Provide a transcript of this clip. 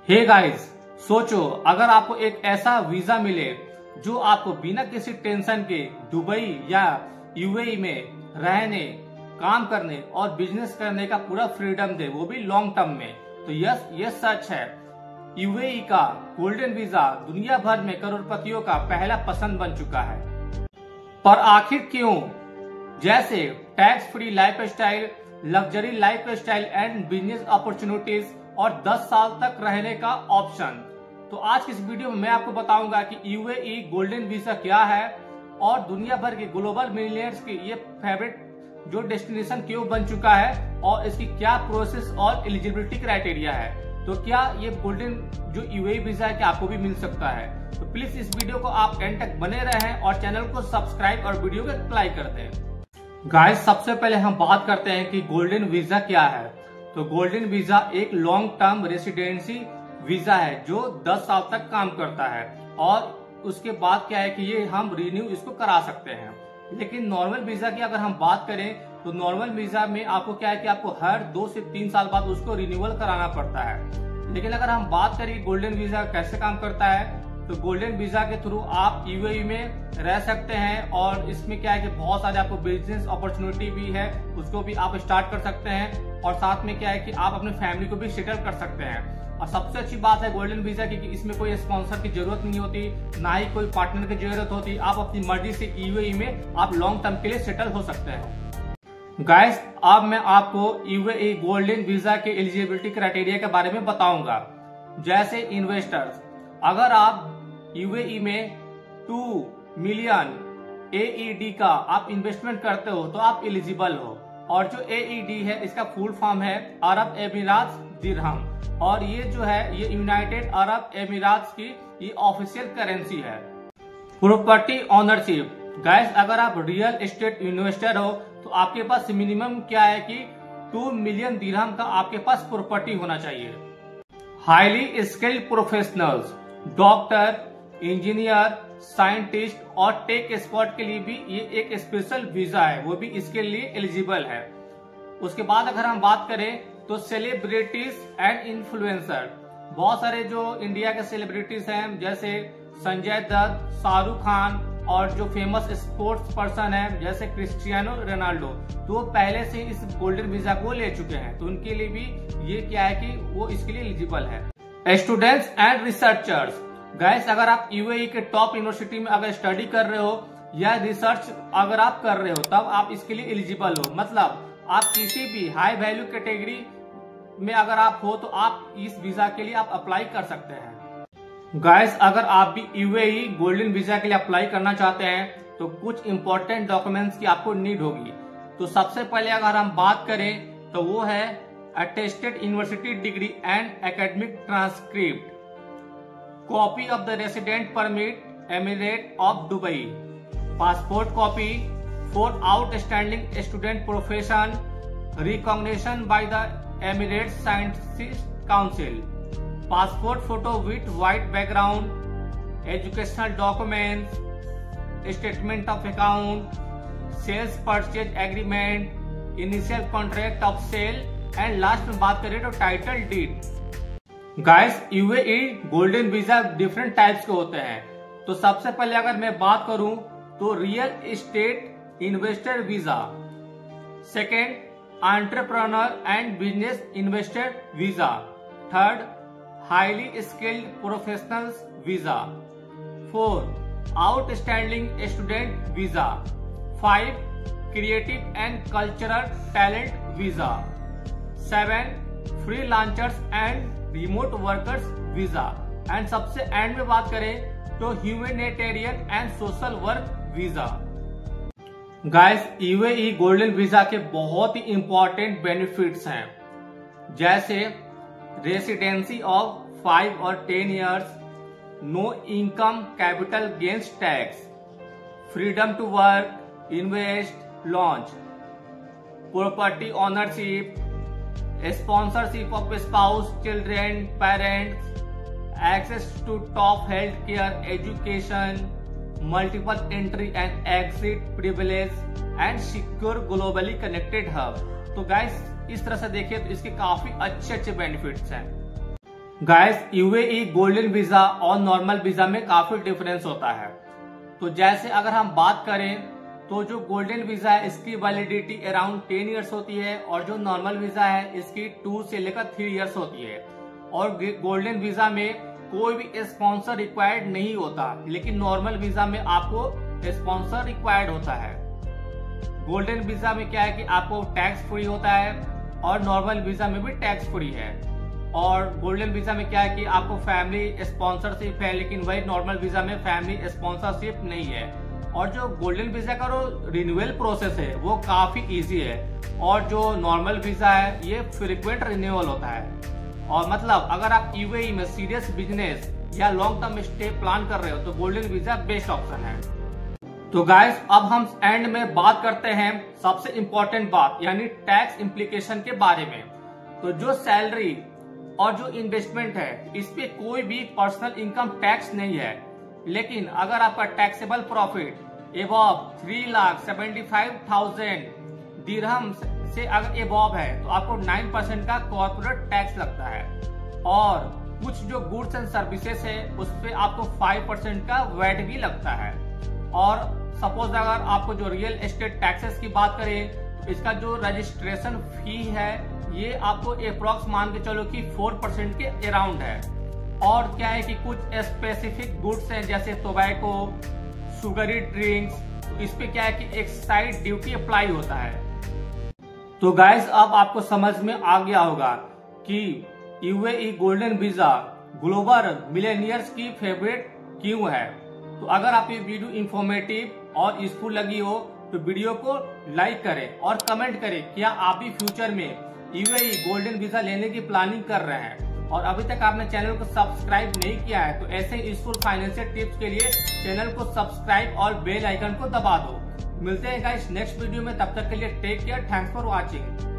Hey guys, सोचो अगर आपको एक ऐसा वीजा मिले जो आपको बिना किसी टेंशन के दुबई या यूएई में रहने, काम करने और बिजनेस करने का पूरा फ्रीडम दे, वो भी लॉन्ग टर्म में। तो यस, ये सच है। यूएई का गोल्डन वीजा दुनिया भर में करोड़पतियों का पहला पसंद बन चुका है। पर आखिर क्यों? जैसे tax free life style, luxury life style and business opportunities और 10 साल तक रहने का ऑप्शन। तो आज की इस वीडियो में मैं आपको बताऊंगा कि यूएई गोल्डन वीजा क्या है और दुनिया भर के ग्लोबल मिलियनेयर्स की ये फेवरेट जो डेस्टिनेशन क्यों बन चुका है और इसकी क्या प्रोसेस और एलिजिबिलिटी क्राइटेरिया है। तो क्या ये गोल्डन जो यूएई वीजा है क्या आपको भी मिल सकता है? तो प्लीज इस वीडियो को आप एंड तक बने रहें और चैनल को सब्सक्राइब और वीडियो को लाइक कर दें। गाइस, सबसे पहले हम बात करते हैं कि गोल्डन वीजा क्या है। तो गोल्डन वीजा एक लॉन्ग टर्म रेसिडेंसी वीजा है जो 10 साल तक काम करता है और उसके बाद क्या है कि ये हम रिन्यू इसको करा सकते हैं। लेकिन नॉर्मल वीजा की अगर हम बात करें तो नॉर्मल वीजा में आपको क्या है कि आपको हर 2 से 3 साल बाद उसको रिन्यूअल कराना पड़ता है। लेकिन अगर हम बात करें गोल्डन वीजा कैसे काम करता है, तो गोल्डन वीजा के थ्रू आप यूएई में रह सकते हैं और इसमें क्या है कि बहुत सारे आपको बिजनेस अपॉर्चुनिटी भी है, उसको भी आप स्टार्ट कर सकते हैं और साथ में क्या है कि आप अपने फैमिली को भी सेटल कर सकते हैं। और सबसे अच्छी बात है गोल्डन वीजा की कि इसमें कोई स्पॉन्सर की जरूरत नहीं होती, ना ही कोई पार्टनर की जरूरत होती। आप अपनी मर्जी से यूएई में आप लॉन्ग टर्म के लिए सेटल हो सकते हैं। गाइस, अब मैं आपको यूएई गोल्डन वीजा के एलिजिबिलिटी क्राइटेरिया के बारे में बताऊंगा। जैसे इन्वेस्टर्स, अगर आप यूएई में 2 मिलियन एईडी का आप इन्वेस्टमेंट करते हो तो आप एलिजिबल हो। और जो एईडी है इसका फुल फॉर्म है अरब एमिरात दिरहम और ये जो है ये यूनाइटेड अरब एमिरात की ये ऑफिशियल करेंसी है। प्रॉपर्टी ऑनरशिप, गाइस अगर आप रियल एस्टेट इन्वेस्टर हो तो आपके पास मिनिमम क्या है कि 2 मिलियन दिरहम का आपके पास प्रॉपर्टी होना चाहिए। Highly skilled professionals, doctor, engineer, scientist और टेक एक्सपर्ट के लिए भी ये एक स्पेशल वीजा है, वो भी इसके लिए एलिजिबल है। उसके बाद अगर हम बात करें तो सेलिब्रिटीज एंड इन्फ्लुएंसर, बहुत सारे जो इंडिया के सेलिब्रिटीज हैं जैसे संजय दत्त, शाहरुख खान और जो फेमस स्पोर्ट्स पर्सन है जैसे क्रिस्टियानो रोनाल्डो, तो वो पहले से इस गोल्डन वीजा को ले चुके हैं, तो उनके लिए भी ये क्या है कि वो इसके लिए एलिजिबल है। स्टूडेंट्स एंड रिसर्चर्स, गाइस अगर आप यूएई के टॉप यूनिवर्सिटी में अगर स्टडी कर रहे हो या रिसर्च अगर आप कर रहे हो तब आप इसके लिए एलिजिबल हो। मतलब आप किसी भी हाई वैल्यू कैटेगरी में अगर आप हो तो आप इस वीजा के लिए आप अप्लाई कर सकते हैं। गाइस, अगर आप भी यूएई गोल्डन वीजा के लिए अप्लाई करना चाहते हैं तो कुछ इंपॉर्टेंट डॉक्यूमेंट्स की आपको नीड होगी। तो सबसे पहले अगर हम बात करें तो वो है attested university degree and academic transcript, copy of the resident permit emirate of Dubai, passport copy for outstanding student profession recognition by the emirate scientist council, passport photo with white background, educational documents, statement of account, sales purchase agreement, initial contract of sale and last में बात करें तो title deed. Guys, UAE golden visa different types के होते हैं। तो सबसे पहले अगर मैं बात करूं तो real estate investor visa, second entrepreneur and business investor visa, third highly skilled professionals visa, 4 outstanding student visa, 5 creative and cultural talent visa, 7 freelancers and remote workers visa and सबसे एंड में बात करें तो humanitarian and social work visa. Guys, UAE golden visa के बहुत ही important benefits हैं जैसे residency of 5 और 10 years, no income capital gains tax, freedom to work, invest, launch, property ownership, sponsorship of spouse, children, parents, access to top health care, education, multiple entry and exit privilege and secure globally connected hub। तो guys इस तरह से देखिए तो इसके काफी अच्छे benefits हैं। गाइस, यूएई गोल्डन वीजा और नॉर्मल वीजा में काफी डिफरेंस होता है। तो जैसे अगर हम बात करें तो जो गोल्डन वीजा है इसकी वैलिडिटी अराउंड 10 इयर्स होती है और जो नॉर्मल वीजा है इसकी 2 से लेकर 3 इयर्स होती है। और गोल्डन वीजा में कोई भी स्पॉन्सर रिक्वायर्ड नहीं होता, लेकिन नॉर्मल वीजा में आपको स्पॉन्सर रिक्वायर्ड होता है। गोल्डन वीजा में क्या है कि आपको टैक्स फ्री होता है और नॉर्मल वीजा में भी टैक्स फ्री है। और गोल्डन वीजा में क्या है कि आपको फैमिली स्पॉन्सरशिप है, लेकिन वही नॉर्मल वीजा में फैमिली स्पॉन्सरशिप नहीं है। और जो गोल्डन वीजा का जो रिन्यूअल प्रोसेस है वो काफी इजी है और जो नॉर्मल वीजा है ये फ्रीक्वेंट रिन्यूअल होता है। और मतलब अगर आप यूएई में सीरियस बिजनेस या लॉन्ग टर्म स्टे प्लान कर रहे हो तो गोल्डन वीजा बेस्ट ऑप्शन है। तो गाइस, अब हम एंड में बात करते हैं सबसे इम्पोर्टेंट बात यानी टैक्स इम्प्लीकेशन के बारे में। तो जो सैलरी और जो इन्वेस्टमेंट है इस पे कोई भी पर्सनल इनकम टैक्स नहीं है, लेकिन अगर आपका टैक्सेबल प्रॉफिट एबव 3,75,000 दिरहम से अगर एबव है तो आपको 9% का कॉर्पोरेट टैक्स लगता है। और कुछ जो गुड्स एंड सर्विसेज है उस पे आपको 5% का वैट भी लगता है। और सपोज अगर आपको जो रियल एस्टेट टैक्सेस की बात करें तो इसका जो रजिस्ट्रेशन फी है ये आपको अप्रोक्स मान के चलो कि 4% के अराउंड है। और क्या है कि कुछ स्पेसिफिक गुड्स हैं जैसे टोबैको, शुगरी ड्रिंक्स, तो इस पे क्या है कि एक्साइज ड्यूटी अप्लाई होता है। तो गाइस, अब आपको समझ में आ गया होगा कि UAE golden visa global millionaires की फेवरेट क्यों है। तो अगर आप ये वीडियो इंफॉर्मेटिव और यूजफुल लगी हो तो वीडियो को लाइक करें और कमेंट करें क्या आप भी फ्यूचर में यूएई गोल्डन वीजा लेने की प्लानिंग कर रहे हैं। और अभी तक आपने चैनल को सब्सक्राइब नहीं किया है तो ऐसे यूजफुल फाइनेंशियल टिप्स के लिए चैनल को सब्सक्राइब और बेल आइकन को दबा दो। मिलते हैं गाइस नेक्स्ट वीडियो में, तब तक के लिए take care, thanks for watching.